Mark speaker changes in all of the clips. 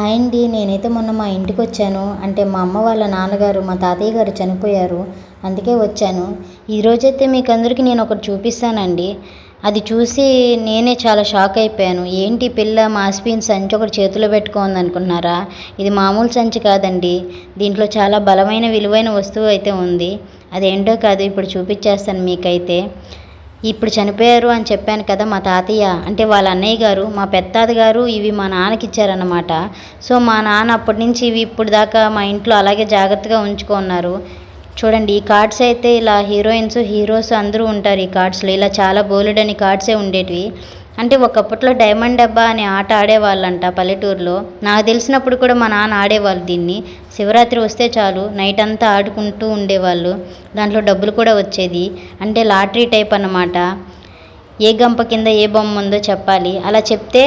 Speaker 1: Hi అండి. నేనైతే మొన్న మా ఇంటికి వచ్చాను. అంటే మా అమ్మ వాళ్ళ నాన్నగారు, మా తాతయ్య గారు చనిపోయారు. అందుకే వచ్చాను. ఈరోజైతే మీకు అందరికీ నేను ఒకటి చూపిస్తానండి. అది చూసి నేనే చాలా షాక్ అయిపోయాను. ఏంటి పిల్ల మాసిపోయిన సంచి ఒకటి చేతిలో పెట్టుకోంది అనుకుంటున్నారా? ఇది మామూలు సంచి కాదండి. దీంట్లో చాలా బలమైన విలువైన వస్తువు అయితే ఉంది. అదేంటో కాదు, ఇప్పుడు చూపించేస్తాను మీకైతే. ఇప్పుడు చనిపోయారు అని చెప్పాను కదా మా తాతయ్య, అంటే వాళ్ళ అన్నయ్య గారు, మా పెత్తాత గారు ఇవి మా నాన్నకి ఇచ్చారన్నమాట. సో మా నాన్న అప్పటి నుంచి ఇవి ఇప్పుడు దాకా మా ఇంట్లో అలాగే జాగ్రత్తగా ఉంచుకున్నారు. చూడండి, ఈ కార్డ్స్ అయితే ఇలా హీరోయిన్స్ హీరోస్ అందరూ ఉంటారు. ఈ కార్డ్స్లో ఇలా చాలా బోలెడని కార్డ్సే ఉండేటివి. అంటే ఒకప్పట్లో డైమండ్ డబ్బా అనే ఆట ఆడేవాళ్ళంట పల్లెటూరులో. నాకు తెలిసినప్పుడు కూడా మా నాన్న ఆడేవాళ్ళు దీన్ని. శివరాత్రి వస్తే చాలు నైట్ అంతా ఆడుకుంటూ ఉండేవాళ్ళు. దాంట్లో డబ్బులు కూడా వచ్చేది. అంటే లాటరీ టైప్ అన్నమాట. ఏ గంప కింద ఏ బొమ్మ ఉందో చెప్పాలి. అలా చెప్తే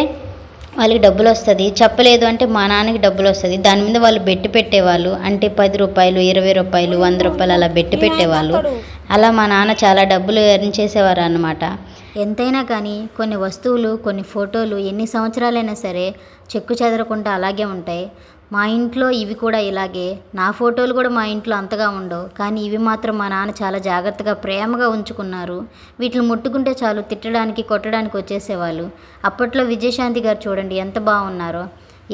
Speaker 1: వాళ్ళకి డబ్బులు వస్తుంది. చెప్పలేదు అంటే మా నాన్నకి డబ్బులు వస్తుంది. దాని మీద వాళ్ళు బెట్టి పెట్టేవాళ్ళు. అంటే 10 రూపాయలు, 20 రూపాయలు, 100 రూపాయలు అలా బెట్టి పెట్టేవాళ్ళు. అలా మా నాన్న చాలా డబ్బులు ఎర్న్ చేసేవారు అన్నమాట. ఎంతైనా కానీ కొన్ని వస్తువులు, కొన్ని ఫోటోలు ఎన్ని సంవత్సరాలైనా సరే చెక్కు చెదరకుండా అలాగే ఉంటాయి. మా ఇంట్లో ఇవి కూడా ఇలాగే. నా ఫోటోలు కూడా మా ఇంట్లో అంతగా ఉండవు, కానీ ఇవి మాత్రం మా నాన్న చాలా జాగ్రత్తగా ప్రేమగా ఉంచుకున్నారు. వీటిని ముట్టుకుంటే చాలు తిట్టడానికి, కొట్టడానికి వచ్చేసేవాళ్ళు. అప్పట్లో విజయశాంతి గారు చూడండి ఎంత బాగున్నారో.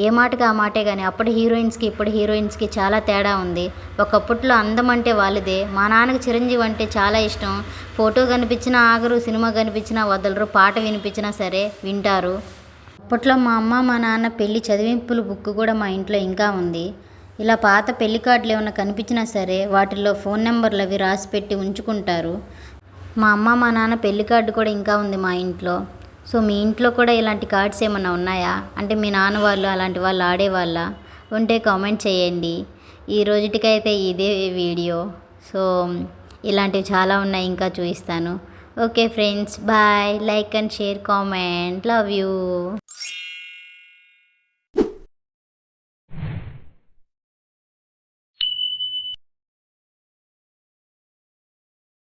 Speaker 1: ఏ మాటకి ఆ మాటే, కానీ అప్పటి హీరోయిన్స్కి ఇప్పుడు హీరోయిన్స్కి చాలా తేడా ఉంది. ఒకప్పట్లో అందం అంటే వాళ్ళదే. మా నాన్నకి చిరంజీవి అంటే చాలా ఇష్టం. ఫోటో కనిపించినా ఆగరు, సినిమా కనిపించినా వదలరు, పాట వినిపించినా సరే వింటారు. అప్పట్లో మా అమ్మ మా నాన్న పెళ్లి చదివింపుల బుక్ కూడా మా ఇంట్లో ఇంకా ఉంది. ఇలా పాత పెళ్లి కార్డులు ఏమైనా కనిపించినా సరే వాటిల్లో ఫోన్ నెంబర్లు అవి రాసి పెట్టి ఉంచుకుంటారు. మా అమ్మ మా నాన్న పెళ్లి కార్డు కూడా ఇంకా ఉంది మా ఇంట్లో. సో మీ ఇంట్లో కూడా ఇలాంటి కార్డ్స్ ఏమైనా ఉన్నాయా? అంటే మీ నాన్న వాళ్ళు అలాంటి వాళ్ళు ఆడేవాళ్ళ? ఉంటే కామెంట్ చేయండి. ఈ రోజుటికైతే ఇదే వీడియో. సో ఇలాంటివి చాలా ఉన్నాయి, ఇంకా చూపిస్తాను. Okay friends, bye. Like and share, comment. Love you.